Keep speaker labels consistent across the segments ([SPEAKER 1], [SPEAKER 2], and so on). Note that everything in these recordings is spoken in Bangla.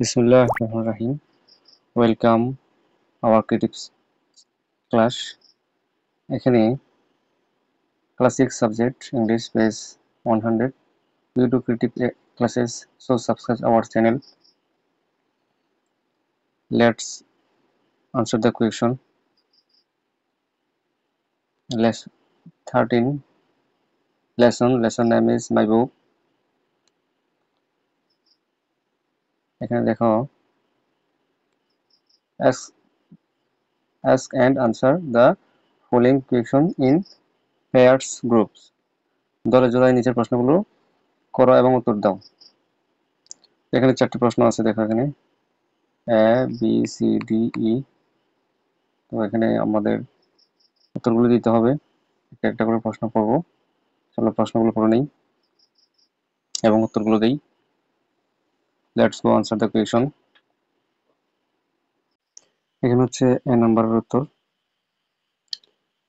[SPEAKER 1] Bismillahirrahmanirrahim. Welcome our creative class. এখানে classic subject English page 100. We do creative classes, so subscribe our channel. Let's answer the question. Lesson 13. Lesson name is my book. এখানে দেখো ask and answer the following question in pairs groups. দলে জোড়ায় নিচের প্রশ্নগুলো করো এবং উত্তর দাও। এখানে চারটি প্রশ্ন আছে, দেখো এখানে A B C D E। তো এখানে আমাদের উত্তরগুলো দিতে হবে, একটা একটা করে প্রশ্ন করব। চলো প্রশ্নগুলো পড়ে নেই এবং উত্তরগুলো দেই। Let's go answer the question. এখানে হচ্ছে এ নাম্বারের উত্তর।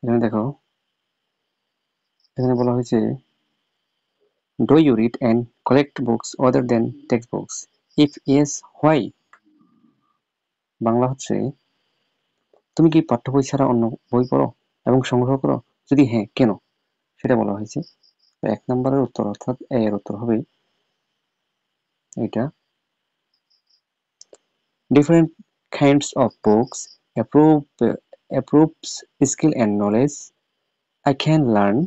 [SPEAKER 1] এখানে দেখো, এখানে বলা হয়েছে do you read and collect books other than text books? If yes, why? Bangla হচ্ছে, তুমি কি পাঠ্য বই ছাড়া অন্য বই পড়ো এবং সংগ্রহ করো? যদি হ্যাঁ, কেন? সেটা বলা হয়েছে। তো এক নম্বরের উত্তর অর্থাৎ এ এর উত্তর হবে এটা। Different kinds of books approves skill and knowledge. I can learn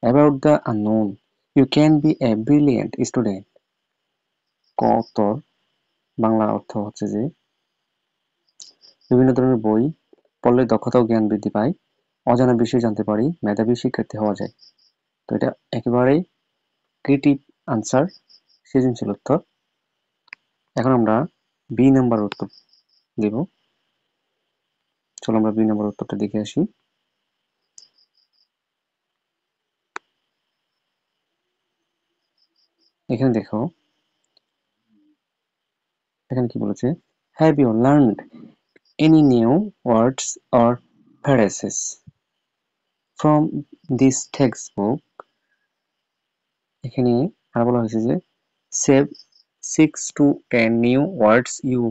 [SPEAKER 1] about the unknown. You can be a brilliant student. ক উত্তর বাংলা অর্থ হচ্ছে যে বিভিন্ন ধরনের বই পড়লে দক্ষতা ও জ্ঞান বৃদ্ধি পায়, অজানা বিষয় জানতে পারি, মেধাবী শিক্ষার্থী হওয়া যায়। তো এটা একেবারেই ক্রিয়েটিভ আনসার, সৃজনশীল উত্তর। এখন আমরা বি নাম্বার উত্তর দেব। চলো আমরা বি নাম্বার উত্তরটা দেখে আসি। এখানে দেখো, এখানে কি বলেছে, have you learned any new words or phrases from this textbook? এখানে আর বলা হয়েছে যে save 6 to 10 new words you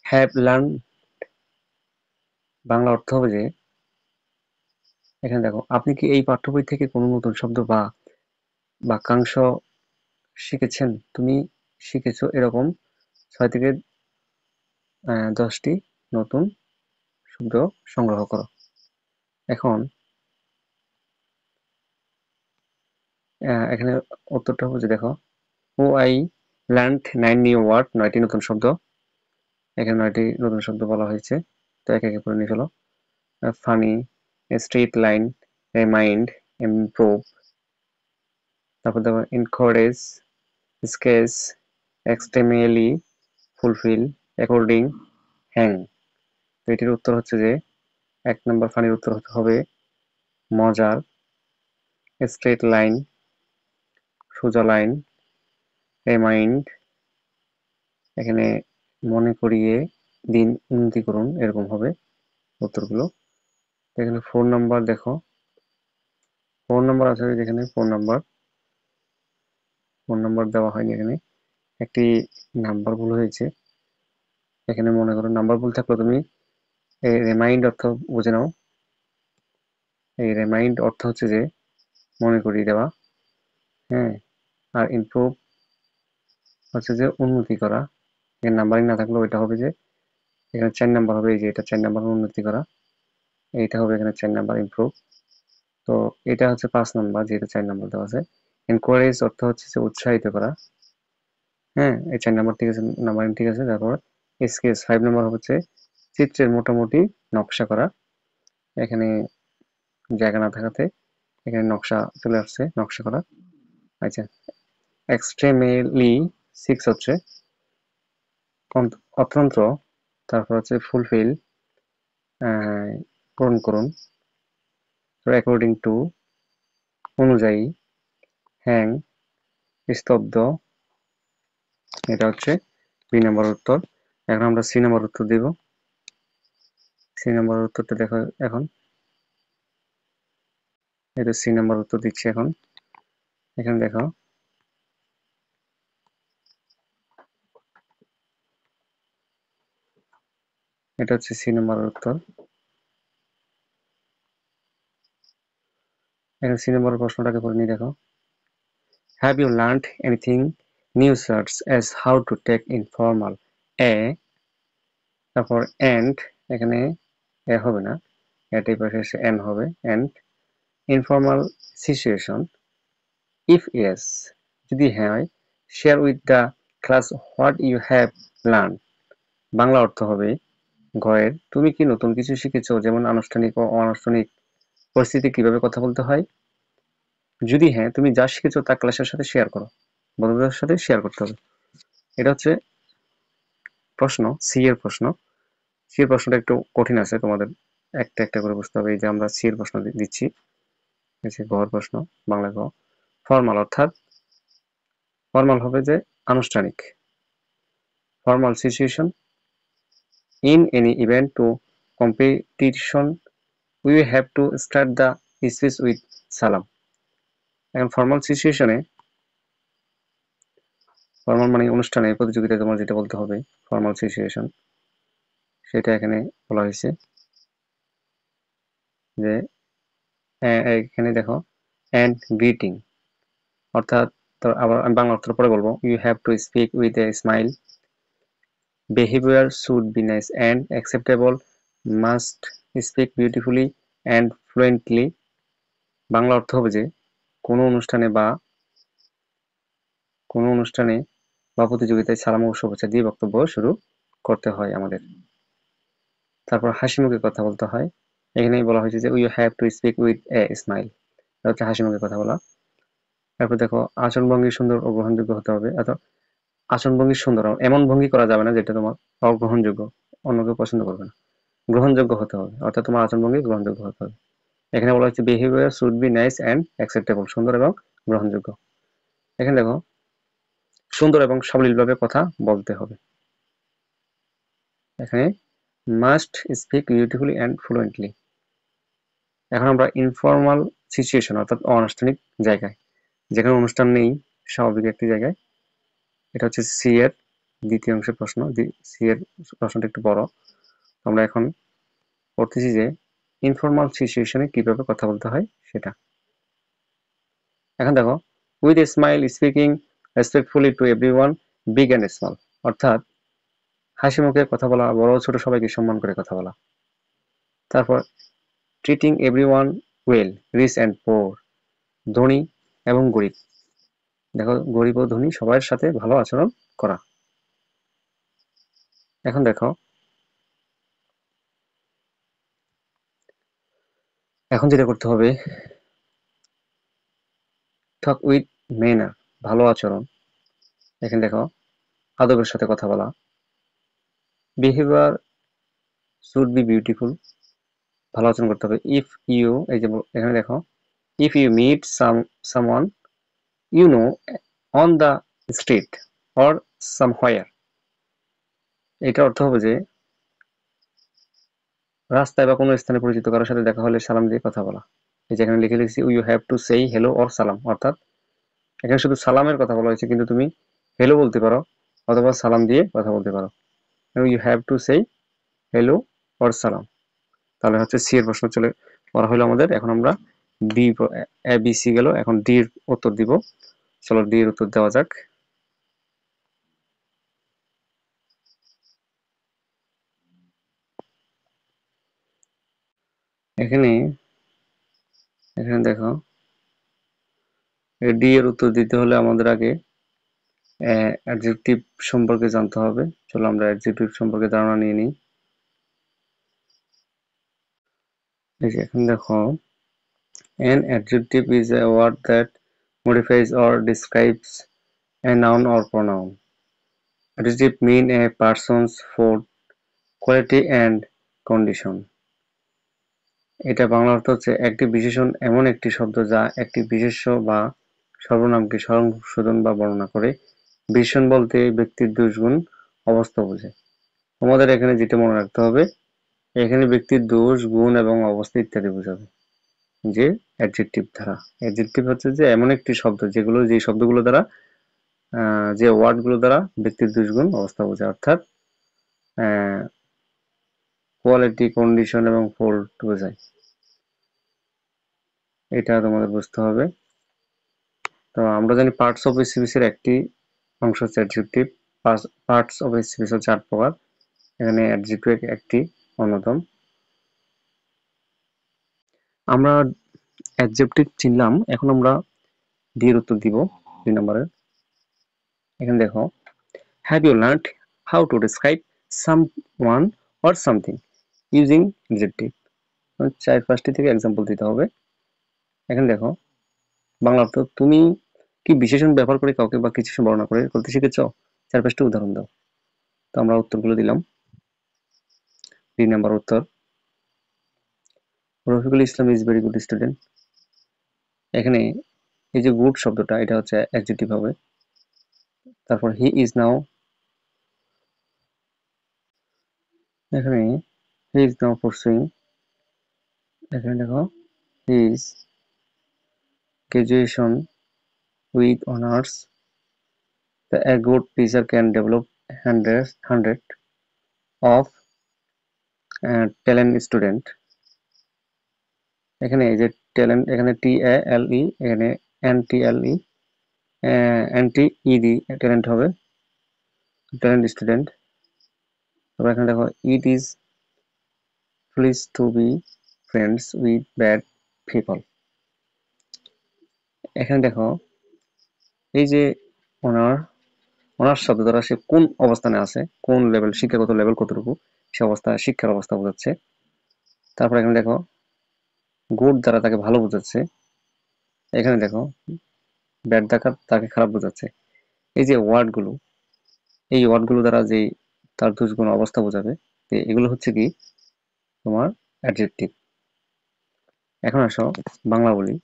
[SPEAKER 1] have learned. Bangla অর্থ হবে যে, এখানে দেখো, আপনি কি এই পাঠ্য বই থেকে কোনো নতুন শব্দ বা বাক্যাংশ শিখেছেন? তুমি শিখেছো এরকম 6 থেকে 10টি নতুন শব্দ সংগ্রহ করো। এখন এখানে উত্তরটা হচ্ছে, দেখো, ও আই লার্নড 9 নিউ ওয়ার্ড, 9টি নতুন শব্দ। এখানে 9টি নতুন শব্দ বলা হয়েছে, তো একে একে পড়ে নিয়ে চলো। Funny, street line, remind, improve, তারপর দেখো encourage, sketch, extremely, fulfil, according, hang. তো এটির উত্তর হচ্ছে যে 1 নম্বর ফানির উত্তর হবে মজার, স্ট্রেট লাইন, সোজা লাইন, রিমাইন্ড, এখানে মনে করিয়ে দিন, উন্নতি করুন, এরকম হবে উত্তরগুলো। এখানে 4 নাম্বার দেখো, 4 নাম্বার আছে যেখানে 4 নাম্বার দেওয়া হয়নি, এখানে একটি নাম্বার ভুল হয়েছে। এখানে মনে করো নাম্বার ভুল থাকলে তুমি এই রিমাইন্ড অর্থ বুঝে নাও। এই রিমাইন্ড অর্থ হচ্ছে যে মনে করিয়ে দেওয়া, হ্যাঁ। আর ইমপ্রুভ হচ্ছে যে উন্নতি করা। এর নাম্বারিং না থাকলেও এটা হবে যে এখানে 4 নাম্বার হবে, এই যে এটা 4 নাম্বার উন্নতি করা, এইটা হবে এখানে 4 নাম্বার ইমপ্রুভ। তো এটা হচ্ছে 5 নাম্বার, যেহেতু 4 নাম্বার দেওয়া আছে। এনকারেজ অর্থ হচ্ছে যে উৎসাহিত করা, হ্যাঁ, এই 4 নাম্বার ঠিক আছে, নাম্বারিং ঠিক আছে। তারপর স্কেচ 5 নাম্বার হচ্ছে চিত্রের মোটামুটি নকশা করা। এখানে জায়গা না থাকাতে এখানে নকশা চলে আসছে, নকশা করা। আচ্ছা, এক্সট্রিমলি 6 হচ্ছে অত্যন্ত, তারপর হচ্ছে ফুলফিল, পূরণ করুন, অ্যাকর্ডিং টু, অনুযায়ী, হ্যাং, স্তব্ধ। এটা হচ্ছে বি নাম্বার উত্তর। এখন আমরা সি নাম্বার উত্তর দিব। সি নাম্বার উত্তরটা দেখো, এখন এটা সি নাম্বার উত্তর দিচ্ছি। এখন এখানে দেখো, এটা হচ্ছে সি নম্বরের উত্তর। এখানে সি নম্বরের প্রশ্নটাকে করে নিয়ে দেখো। Have you learned anything new সার্চ as how to take informal এ, তারপর এন্ড, এখানে এ হবে না, এটাই পাশে এসে এন হবে, and informal situation if yes, যদি হ্যাঁ হয়, share with the class what you have learn. Bangla অর্থ হবে ঘয়ের তুমি কি নতুন কিছু শিখেছো, যেমন আনুষ্ঠানিক ও অনানুষ্ঠানিক পরিস্থিতি কিভাবে কথা বলতে হয়। যদি হ্যাঁ, তুমি যা শিখেছো তা ক্লাসের সাথে শেয়ার করো, বন্ধুদের সাথে শেয়ার করতে হবে। এটা হচ্ছে প্রশ্ন, সি এর প্রশ্ন। সি এর প্রশ্নটা একটু কঠিন আছে, তোমাদের একটা একটা করে বুঝতে হবে। এই যে আমরা সি এর প্রশ্ন দিচ্ছি, ঘর প্রশ্ন, বাংলা ঘ। ফর্মাল অর্থাৎ, ফর্মাল হবে যে আনুষ্ঠানিক, formal situation in any event to competition we have to start the speech with সালাম। এখন ফর্মাল সিচুয়েশনে, ফর্মাল মানে অনুষ্ঠানে, প্রতিযোগিতায় তোমার যেটা বলতে হবে ফর্মাল সিচুয়েশন, সেটা এখানে বলা হয়েছে যে এখানে দেখো অ্যান্ড গ্রিটিং, অর্থাৎ আবার আমি বাংলা অর্থ পরে বলবো। You have to speak with a smile, behaviour should be nice and acceptable, must speak beautifully and fluently. Bangla অর্থ হবে যে কোনো অনুষ্ঠানে বা প্রতিযোগিতায় সালাম ও শুভেচ্ছা দিয়ে বক্তব্য শুরু করতে হয় আমাদের। তারপর হাসি মুখে কথা বলতে হয়, এখানেই বলা হয়েছে যে you have to speak with a smile, এটা হচ্ছে হাসি মুখে কথা বলা। তারপর দেখো আচরণভঙ্গি সুন্দর ও গ্রহণযোগ্য হতে হবে, অর্থাৎ আচরণভঙ্গি সুন্দর, এমন ভঙ্গি করা যাবে না যেটা তোমার অগ্রহণযোগ্য, অন্য কেউ পছন্দ করবে না। গ্রহণযোগ্য হতে হবে, অর্থাৎ তোমার আচরণভঙ্গি গ্রহণযোগ্য হতে হবে। এখানে বলা হচ্ছে behaviour should be nice and acceptable, সুন্দর এবং গ্রহণযোগ্য। এখানে দেখো সুন্দর এবং সাবলীলভাবে কথা বলতে হবে। এখানে must speak beautifully and fluently. এখন আমরা ইনফর্মাল সিচুয়েশন অর্থাৎ অনানুষ্ঠানিক জায়গায়, যেখানে অনুষ্ঠান নেই, স্বাভাবিক একটি জায়গায়, এটা হচ্ছে সি এর দ্বিতীয় অংশের প্রশ্ন। সি এর প্রশ্নটা একটু বড়। আমরা এখন পড়তেছি যে ইনফর্মাল সিচুয়েশনে কিভাবে কথা বলতে হয় সেটা। এখন দেখো, with a smile speaking respectfully to everyone big and small, অর্থাৎ হাসি মুখে কথা বলা, বড় ছোট সবাইকে সম্মান করে কথা বলা। তারপর treating everyone well, rich and poor, ধনী এবং গরিব, দেখো গরিব ও ধনী সবার সাথে ভালো আচরণ করা। এখন দেখো, এখন যেটা করতে হবে, টক উইথ ম্যানার, ভালো আচরণ। এখানে দেখো আদবের সাথে কথা বলা, বিহেভিয়ার শুড বি বিউটিফুল, ভালো আচরণ করতে হবে। ইফ ইউ, এই যে এখানে দেখো, if you meet someone you know on the street or somewhere, এটা অর্থ হবে যে রাস্তায় বা কোনো স্থানে পরিচিত কারোর সাথে দেখা হলে সালাম দিয়ে কথা বলা। এই যে এখানে লিখে লিখছি ইউ হ্যাভ টু সেই হেলো অর সালাম, অর্থাৎ এখানে শুধু সালামের কথা বলা হয়েছে, কিন্তু তুমি হেলো বলতে পারো অথবা সালাম দিয়ে কথা বলতে পারো। ইউ হ্যাভ টু সেই হেলো অর সালাম। তাহলে হচ্ছে সি এর প্রশ্ন চলে করা হলো আমাদের। এখন আমরা ডি, এ বি সি গেল, এখন ডি এর উত্তর দিব। চলো ডি এর উত্তর দেওয়া যাক। এখানে এখানে দেখো, ডি এর উত্তর দিতে হলে আমাদের আগে অ্যাডজেক্টিভ সম্পর্কে জানতে হবে। চলো আমরা অ্যাডজেক্টিভ সম্পর্কে ধারণা নিয়ে নিই। এই যে এখন দেখো, an adjective is a word that modifies or describes a noun or pronoun. Adjective mean a person's food, quality and condition. এটা বাংলা অর্থ হচ্ছে একটি বিশেষণ এমন একটি শব্দ যা একটি বিশেষ্য বা সর্বনামকে সংশোধন বা বর্ণনা করে। বিশেষণ বলতে ব্যক্তির দোষগুণ, অবস্থা বোঝে। তোমাদের এখানে যেটা মনে রাখতে হবে, এখানে ব্যক্তির দোষ, গুণ এবং অবস্থা ইত্যাদি বোঝাবে যে অ্যাডজেক্টিভ দ্বারা। অ্যাডজেক্টিভ হচ্ছে যে এমন একটি শব্দ যে শব্দগুলো দ্বারা, যে ওয়ার্ডগুলো দ্বারা ব্যক্তির দোষগুণ, অবস্থা বোঝায়। অর্থাৎ কোয়ালিটি, কন্ডিশন এবং ফল্ট বোঝায়, এটা তোমাদের বুঝতে হবে। তো আমরা জানি পার্টস অফ এ সিরিজের একটি অংশ হচ্ছে adjective. Parts of A series হচ্ছে 8 প্রকার, এখানে অ্যাডজেক্টিভ একটি অন্যতম। আমরা অ্যাডজেক্টিভ চিনলাম, এখন আমরা দিয়ে উত্তর দিব 2 নম্বরের। এখানে দেখো, have you learned how to describe someone or something using adjective? 4-5টি থেকে এক্সাম্পল দিতে হবে। এখানে দেখো, বাংলা অর্থ, তুমি কি বিশেষণ ব্যবহার করে কাউকে বা কিছু বর্ণনা করে করতে শিখেছ? 4-5টি উদাহরণ দাও। তো আমরা উত্তরগুলো দিলাম। 2 নম্বর উত্তর, Rafiqul Islam is very good student. এখানে এই যে গুড শব্দটা, এটা হচ্ছে অ্যাডজেক্টিভ হবে। তারপর হি ইজ নাও, এখানে হি ইজ নাও পারসুইং, এখানে দেখো he is graduation with honours. A good teacher can develop hundred of talent student। এখানে এই যে ট্যালেন্ট, এখানে TALE, এখানে NTLE, NTED, ট্যালেন্ট হবে, ট্যালেন্ট স্টুডেন্ট। তারপর এখানে দেখো, it is please two be friends with bad people. এখানে দেখো, এই যে অনার্স শব্দ দ্বারা সে কোন অবস্থানে আছে, কোন লেভেল, শিক্ষাগত লেভেল কতটুকু, সে অবস্থা, শিক্ষার অবস্থা বোঝাচ্ছে। তারপর এখানে দেখো, গুড দ্বারা তাকে ভালো বোঝাচ্ছে। এখানে দেখো, ব্যাড দ্বারা তাকে খারাপ বোঝাচ্ছে। এই যে ওয়ার্ডগুলো, এই ওয়ার্ডগুলো দ্বারা যে তার দুষ্গুণ অবস্থা বোঝাবে, এগুলো হচ্ছে কি তোমার অ্যাডজেক্টিভ। এখন আসো বাংলা বলি।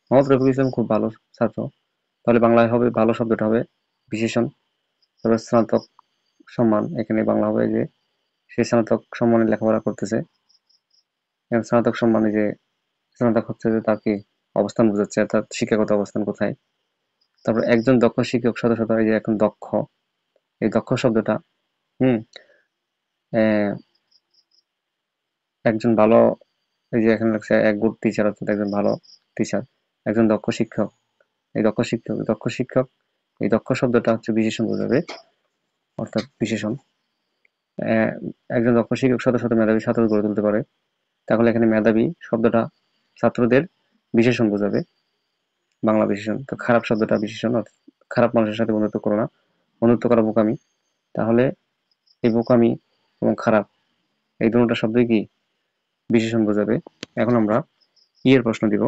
[SPEAKER 1] মোহাম্মদ রফিকুল ইসলাম খুব ভালো ছাত্র, তাহলে বাংলায় হবে, ভালো শব্দটা হবে বিশেষণ। তারপর স্নাতক সম্মান, এখানে বাংলা হবে যে সে স্নাতক সম্মানে লেখাপড়া করতেছে। স্নাতক সম্মানে যে স্নাতক হচ্ছে যে তার কি অবস্থান বোঝাচ্ছে, অর্থাৎ শিক্ষাগত অবস্থান কোথায়। তারপর একজন দক্ষ শিক্ষক সদস্য, এই যে এখন দক্ষ, এই দক্ষ শব্দটা একজন ভালো, এই যে এখানে লাগছে এক গুড টিচার, অর্থাৎ একজন ভালো টিচার, একজন দক্ষ শিক্ষক, এই দক্ষ শিক্ষক, এই দক্ষ শব্দটা হচ্ছে বিশেষণ বোঝাবে, অর্থাৎ বিশেষণ। একজন দক্ষ শিক্ষক শত শত মেধাবী ছাত্র গড়ে তুলতে পারে, তাহলে এখানে মেধাবী শব্দটা ছাত্রদের বিশেষণ বোঝাবে, বাংলা বিশেষণ। তো খারাপ শব্দটা বিশেষণ, খারাপ মানুষের সাথে বন্ধুত্ব করো না, বন্ধুত্ব করা বোকামি। তাহলে এই বোকামি এবং খারাপ, এই দুটো শব্দই কি বিশেষণ বোঝাবে। এখন আমরা এর প্রশ্ন দিব,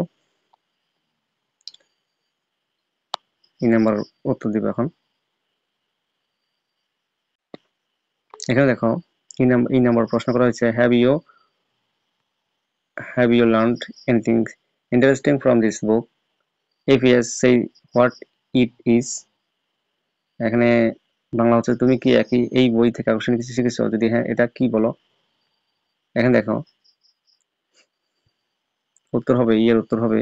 [SPEAKER 1] 3 নাম্বার উত্তর দিব। এখন এখানে দেখো, এই নাম্বার প্রশ্ন করা হয়েছে, have you learned anything interesting from this book? If yes, say what it is. এখানে বাংলা হচ্ছে, তুমি কি এই বই থেকে আকর্ষণীয় কিছু শিখেছো? যদি হ্যাঁ, এটা কি বলো। এখানে দেখো, উত্তর হবে, উত্তর হবে,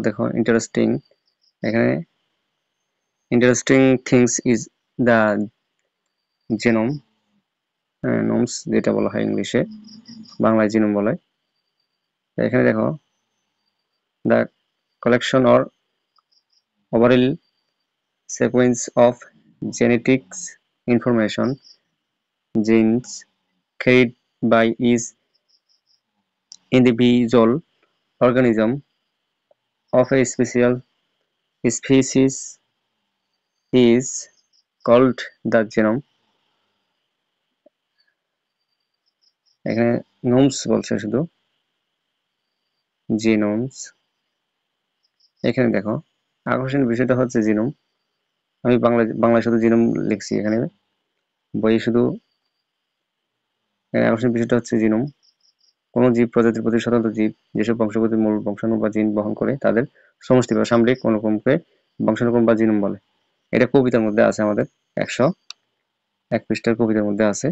[SPEAKER 1] দেখো ইন্টারেস্টিং। এখানে interesting things is the genome, নোমস যেটা বলা হয় ইংলিশে, বাংলায় জিনোম বলে। এখানে দেখো, the collection or overall sequence of genetics information genes carried by each individual organism of a special species is called the genome। এখানে নোমস বলছে শুধু, জিনোমস। এখানে দেখো, আকর্ষণীয় বিষয়টা হচ্ছে জিনোম। আমি বাংলায় শুধু জিনোম লিখছি, এখানে বইয়ে শুধু আকর্ষণীয় বিষয়টা হচ্ছে জিনোম। কোন জীব প্রজাতির প্রতি স্বতন্ত্র জীব যেসব বংশগতির মূল বংশাণু বা জিন বহন করে তাদের সমষ্টি বা সামরিক অনুক্রমকে বংশানুক্রম বা জিনোম বলে। এটা কবিতার মধ্যে আছে, আমাদের 101 পৃষ্ঠার কবিতার মধ্যে আছে।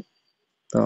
[SPEAKER 1] তো